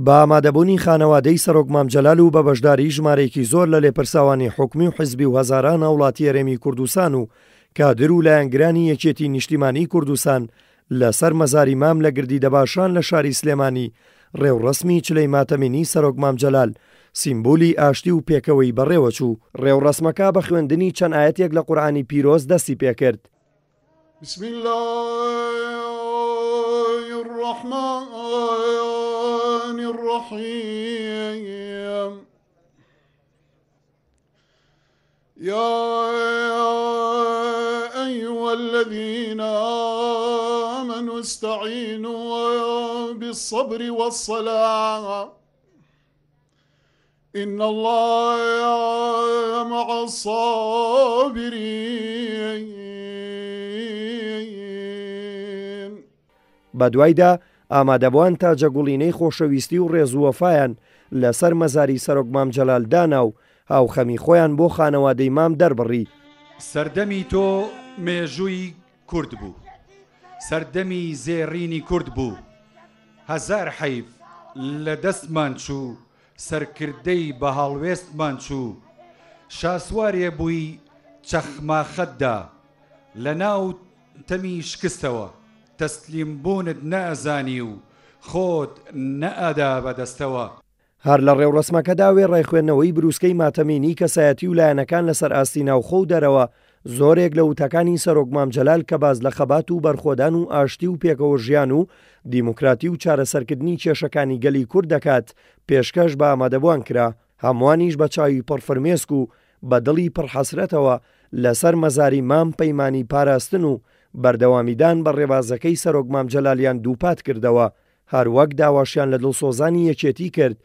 بە ئامادەبوونی خانەوادەی سەرۆک مام جەلال و بە بەشداری ژمارەیەکی زۆر لە لێپرساوانی حکومی و حزبی و هەزاران وڵاتی هەرێمی کوردستان و کادر و لایەنگرانی یەکێتی نیشتیمانی کوردستان لەسەر مەزاری مام لە گردی دەباشان لە شاری سلێمانی ڕێوڕەسمی چلەی ماتەمینی سەرۆک مام جەلال سیمبولی ئاشتی و پێکەوەی بەڕێوەچوو. ڕێوڕەسمەکە بە خوێندنی چەند ئایەتێک لە قورئانی پیرۆز دەستی پێکرد. بسم الله الرحمن الرحيم يا أيها الذين آمنوا استعينوا بالصبر والصلاة إن الله مع الصابرين. بەدوایدا ئامادەبووان تا جەگوڵینەی خۆشەویستی و ڕێزووەفایان لەسەر مەزاری سەرۆک مام جەلال دانا و هاوخەمی خۆیان بۆ خانەوادەی مام دەربڕی. سەردەمی تۆ مێژووی کورد بوو، سەردەمی زێڕینی کورد بوو، هەزار حەیف لە دەستمان چوو، سەرکردەی بە هەڵوێستمان چوو، شاسوارێ بووی چەخماخەتدا لە ناو تەمی شکستەوە، تەسلیم بوونت نەئەزانی و خۆت نەئەدا بەدەستەوە. هەر لە ڕێوڕەسمەکەدا وێ ڕێخوێندنەوەی بروسکەی ماتەمینی کەسایەتی و لایەنەکان لەسەر ئاستی ناوخۆ و دەرەوە زۆرێک لە وتەکانی سەرۆک مام جەلال کە باز لە خەبات و بەرخۆدان و ئاشتی و پێکەوە ژیان و دیموکراتی و چارەسەرکردنی کێشەکانی گەلی کورد دەکات پێشکەش بە ئامادەبوان کرا. هەموانیش بە چاوی پڕفرمێسک و بە دڵی پڕحەسرەتەوە لەسەر مەزاری مام پەیمانی پاراستن و بەردەوامیدان بە ڕێبازەکەی سەرۆک مام جەلالیان دووپات کردەوە. هەروەک داواشیان لە دڵسۆزانی یەکێتی کرد،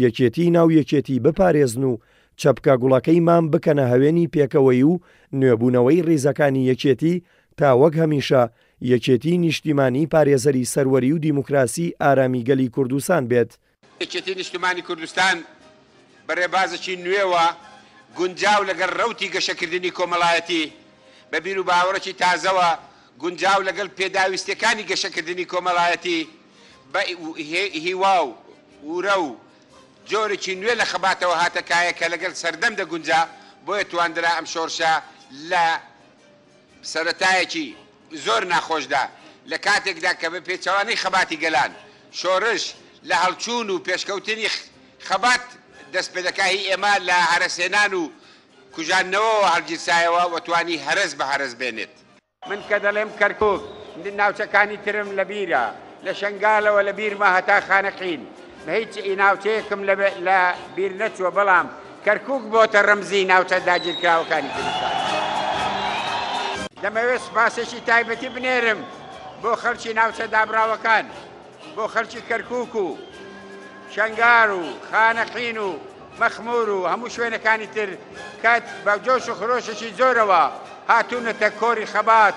یەکێتی ناو یەکێتی بپارێزن و چەپکە گوڵەکەی مام بکەنە هەوێنی پێکەوەی و نوێبوونەوەی ڕێزەکانی یەکێتی تا وەک هەمیشە یەکێتی نیشتیمانی پارێزەری سەروەری و دیموکراسی ئارامی گەلی کوردستان بێت. یەکێتی نیشتیمانی کوردستان بەڕێبازێکی نوێوە گونجاو لەگەڵ ڕەوتی گەشەکردنی کۆمەڵایەتی بە بیر و باوەڕێکی تازەوە گونجاو لەگەڵ پێداویستەکانی گەشەکردنی کۆمەڵایەتی بە هیوا و ورە و جۆرێکی نوێ لە خەباتەوە هاتەکایە کە لەگەڵ سەردەم دەگونجا بۆیە تواندرا ئەم شۆڕشە لە سەرەتایەکی زۆر ناخۆشدا لە کاتێکدا کە بە پێچەوانەی خەباتی گەلان شۆڕش لە هەڵچوون و پێشکەوتنی خەبات دەست پێ دەکای ئێمە لە هەرەسێنان و کوژانەوە هەڵگیرسایەوە وەتوانی هەرس بە هەرس بێنێت. من کە دەڵێم کەرکووک ناوچەکانی ترم لە بیرە لە شنگالەوە لە بیرمە هەتا خانەقین هیچ ناوچەیەکم لە بیر نەچووە بەڵام کەرکووک بۆتە ڕەمزی ناوچە داگیرکراوەکانی کوردستان. دەمەوێت سوپاسێکی تایبەتی بنێرم بۆ خەڵکی ناوچە دابراوەکان، بۆ خەڵکی کەرکووک و شنگار و خانەقین و مەخمور و هەموو شوێنەکانی تر کات بە جۆش و خرۆشێکی زۆرەوە هاتوونەتە کۆری خەبات،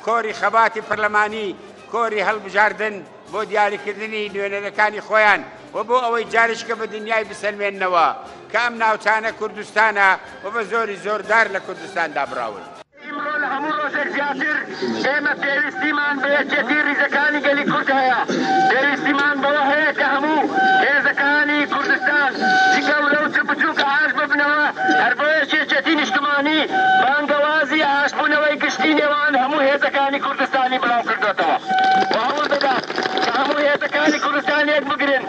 کۆری خەباتی پەرلەمانی، کۆری هەڵبژاردن بۆ دیاریکردنی نوێنەرەکانی خۆیان و بۆ ئەوەی جارشکە بە دنیای بسەلمێننەوە کە ئەم ناوچانە کوردستانە و بە زۆری زۆردار لە کوردستان دابراون. ئیمڕۆ لە هەموو ڕۆژێک زیاتر ئێمە پێویستیمان بە یەکێتی ڕیزەکانی گەلی کورد هەیە، پێویستیمان بەوە هەیە کە هەموو هێزەکانی کوردستان جگەورە و بچووکە ئاش ببنەوە هەر بۆ یەکێتی نیشتیمانی بانگەوازی ئاشبوونەوەی گشتی نێوان هەموو هێزەکانی کوردستانی بڵاو کردوێتەوە و هەوڵ دەدات کە هەموو هێزەکانی کوردستان یەک بگرن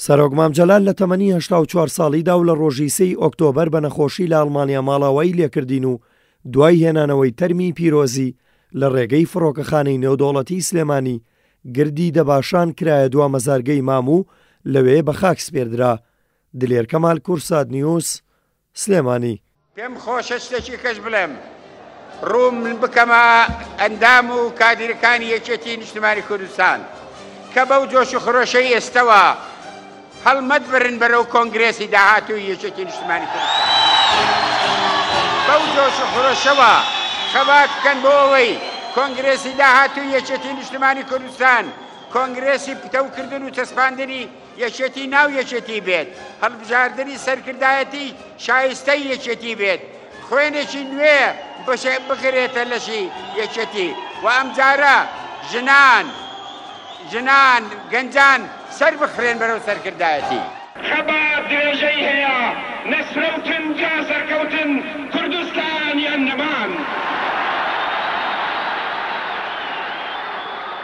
سەرۆک مام جەلال لە تەمەنی 84 ساڵیدا و لە ڕۆژی 3 ئۆکتۆبەر بە نەخۆشی لە ئەڵمانیا ماڵاوایی لێکردین و دوای هێنانەوەی تەرمی پیرۆزی لە ڕێگەی فڕۆکەخانەی نێودەوڵەتی سلێمانی گردی دەباشان کرایە دوا مەزارگەی مام و لەوێ بە خاک سپێردرا. دلێر کەمال کورسات نیوز سلێمانی. پێم خۆشە شتێکی کەش بڵێم ڕووم بکەمە ئەندام و کادیرەکانی یەکێتی نیشتیمانی کوردستان کە بەو جۆش و خرۆشەی ئێستەوە هەڵمەت برن بەرەو کۆنگرێسی داهاتووی یەکێتی نیشتیمانی کوردستان. بەو جۆش و خرۆشەوە خەبات بکەن بۆ ئەوەی کۆنگرێسی داهاتووی یەکێتی نیشتیمانی کوردستان کۆنگرێسی پتەوکردن و چەسپاندنی یەکێتی ناو یەکێتی بێت، هەڵبژاردنی سەرکردایەتی شایستەی یەکێتی بێت، خوێنێکی نوێ بکرێتە لەشی یەکێتی و ئەم جارە ژنان گەنجان سەر بخرێن بەرەو سەرکردایەتی خەبات درێژەی هەیە نەسرەوتن جا سەرکەوتن